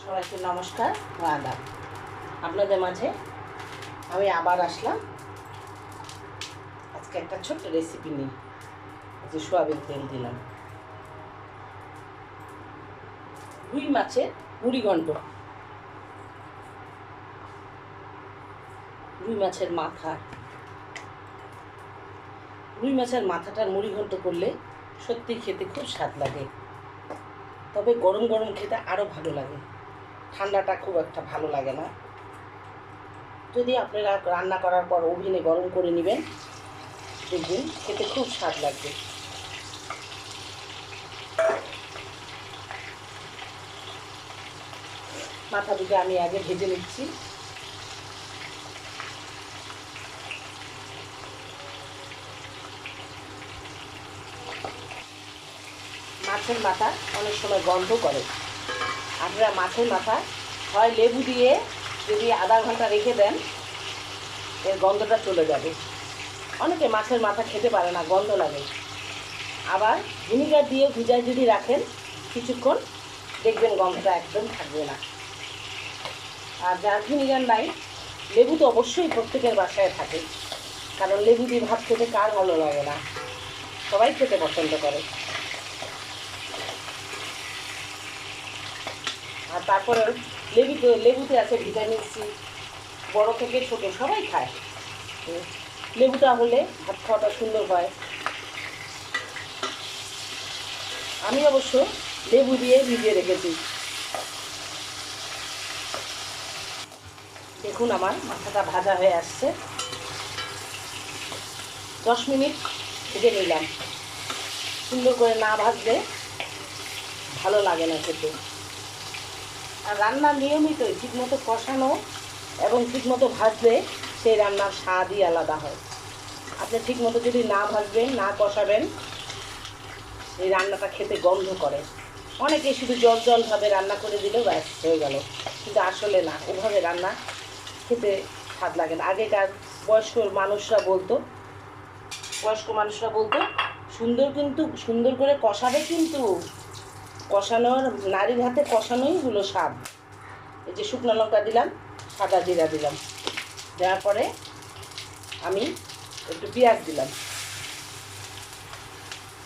সবাইকে নমস্কার ও আদাব। আপনাদের মাঝে আমি আবার আসলাম আজকে একটা ছোট্ট রেসিপি নিয়ে। যে সোয়াবিন তেল দিলাম, রুই মাছের মুড়িঘণ্ট, রুই মাছের মাথা। রুই মাছের মাথাটার মুড়িঘণ্ট করলে সত্যি খেতে খুব স্বাদ লাগে, তবে গরম গরম খেতে আরও ভালো লাগে, ঠান্ডাটা খুব একটা ভালো লাগে না। যদি আপনারা রান্না করার পর ওভেনে গরম করে নেবেন, দেখবেন খেতে খুব স্বাদ লাগবে। মাথা দুটো আমি আগে ভেজে নিচ্ছি। মাছের মাথা অনেক সময় গন্ধ করে। আপনারা মাছের মাথা হয় লেবু দিয়ে যদি আধা ঘন্টা রেখে দেন, এর গন্ধটা চলে যাবে। অনেকে মাছের মাথা খেতে পারে না, গন্ধ লাগে। আবার ভিনিগার দিয়ে ভিজায় যদি রাখেন কিছুক্ষণ, দেখবেন গন্ধটা একদম থাকবে না। আর যার ভিনিগার নাই, লেবু তো অবশ্যই প্রত্যেকের বাসায় থাকে, কারণ লেবু দিয়ে ভাত খেতে কার ভালো লাগে না, সবাই খেতে পছন্দ করে। আর তারপরে লেবুতে আছে ভিটামিন সি, বড় থেকে ছোট সবাই খায়। লেবুটা হলে ভাত খাওয়াটা সুন্দর হয়। আমি অবশ্য লেবু দিয়ে ভিজিয়ে রেখেছি। দেখুন আমার মাথাটা ভাজা হয়ে আসছে। 10 মিনিট ভেজে নিলাম। সুন্দর করে না ভাজলে ভালো লাগে না খেতে। আর রান্নার নিয়মিতই ঠিকমতো কষানো এবং ঠিকমতো ভাজলে সেই রান্নার স্বাদই আলাদা হয়। আপনি ঠিকমতো যদি না ভাজবেন, না কষাবেন, এই রান্নাটা খেতে গন্ধ করে। অনেকে শুধু জল জলভাবে রান্না করে দিলেও ব্যাস হয়ে গেল, কিন্তু আসলে না, ওভাবে রান্না খেতে স্বাদ লাগে না। আগেকার বয়স্ক মানুষরা বলতো সুন্দর করে কষাবে, কিন্তু কষানোর নারীর হাতে কষানোই হলো স্বাদ। এই যে শুকনো লঙ্কা দিলাম, সাদা জিরা দিলাম, দেওয়ার পরে আমি একটু পেঁয়াজ দিলাম।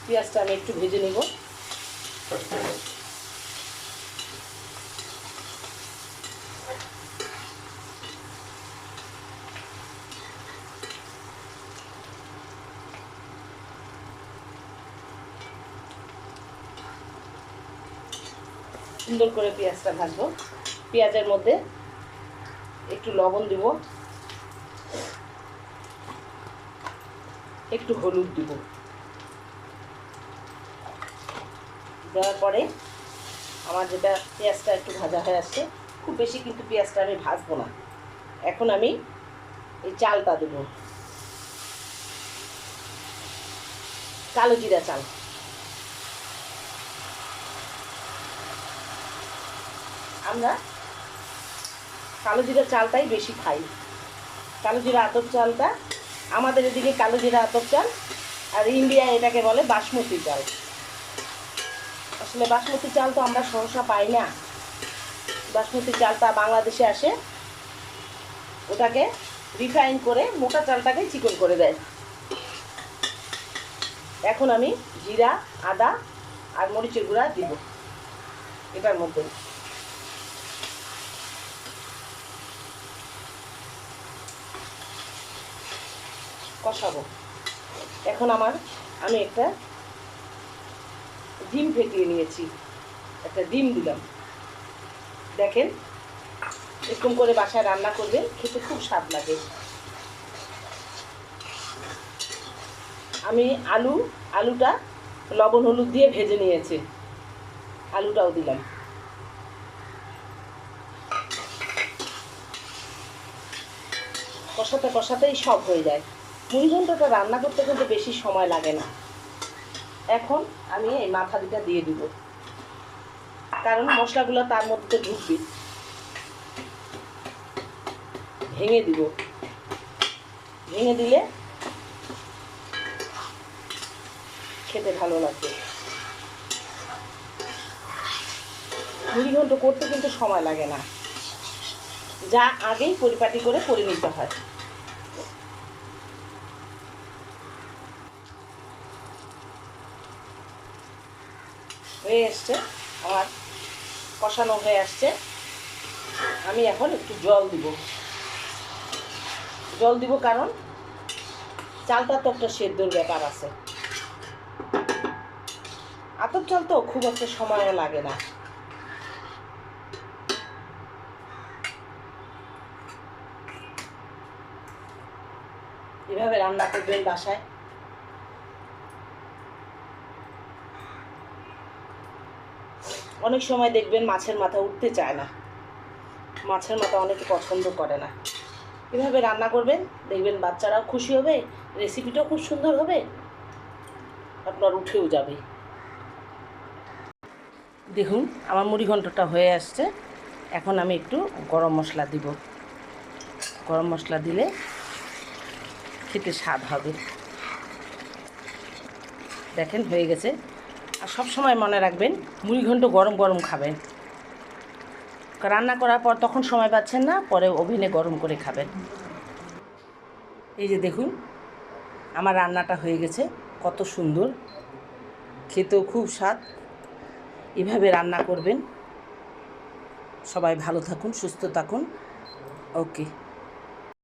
পেঁয়াজটা আমি একটু ভেজে নেব। সুন্দর করে পেঁয়াজটা ভাজবো। পেঁয়াজের মধ্যে একটু লবণ দিব, একটু হলুদ দিব। দেওয়ার পরে আমার যেটা পেঁয়াজটা একটু ভাজা হয়ে আসছে, খুব বেশি কিন্তু পেঁয়াজটা আমি ভাজবো না। এখন আমি এই চালটা দেব, কালো জিরা চাল। আমরা কালো জিরা চালটাই বেশি খাই। কালো জিরা আতপ চালটা আমাদের এদিকে কালো জিরা আতপ চাল, আর ইন্ডিয়ায় এটাকে বলে বাসমতি চাল। আসলে বাসমতি চাল তো আমরা সহসা পাই না। বাসমতি চালটা বাংলাদেশে আসে, ওটাকে রিফাইন করে মোটা চালটাকে চিকন করে দেয়। এখন আমি জিরা, আদা আর মরিচের গুঁড়া দিব এটার মধ্যে। কষাবো। এখন আমি একটা ডিম ফেটিয়ে নিয়েছি, একটা ডিম দিলাম। দেখেন, এরকম করে বাসায় রান্না করবেন, খেতে খুব স্বাদ লাগে। আমি আলুটা লবণ হলুদ দিয়ে ভেজে নিয়েছি, আলুটাও দিলাম। কষাতেই সব হয়ে যায়। মুড়িঘণ্টটা রান্না করতে কিন্তু বেশি সময় লাগে না। এখন আমি এই মাথা দুটা দিয়ে দিব, কারণ মশলাগুলো তার মধ্যে ঢুকবে। ভেঙে দিব, ভেঙে দিলে খেতে ভালো লাগবে। মুড়ি ঘন্ট করতে কিন্তু সময় লাগে না, যা আগেই পরিপাটি করে নিতে হয়। হয়ে এসছে, আমার কষানো হয়ে আসছে। আমি এখন একটু জল দিব কারণ চালটা তো একটা সেদ্ধর ব্যাপার আছে। আতপ চাল তো খুব একটা সময়ও লাগে না। এভাবে রান্না করবেন বাসায়। অনেক সময় দেখবেন মাছের মাথা উঠতে চায় না, মাছের মাথা অনেকে পছন্দ করে না। এভাবে রান্না করবেন, দেখবেন বাচ্চারাও খুশি হবে, রেসিপিটাও খুব সুন্দর হবে, আপনার উঠেও যাবে। দেখুন আমার মুড়ি ঘন্টটা হয়ে আসছে। এখন আমি একটু গরম মশলা দিব। গরম মশলা দিলে খেতে স্বাদ হবে। দেখেন হয়ে গেছে। আর সব সময় মনে রাখবেন মুড়ি ঘন্ট গরম গরম খাবেন। রান্না করার পর তখন সময় পাচ্ছেন না, পরে ওভেনে গরম করে খাবেন। এই যে দেখুন আমার রান্নাটা হয়ে গেছে, কত সুন্দর, খেতেও খুব স্বাদ। এভাবে রান্না করবেন। সবাই ভালো থাকুন, সুস্থ থাকুন। ওকে।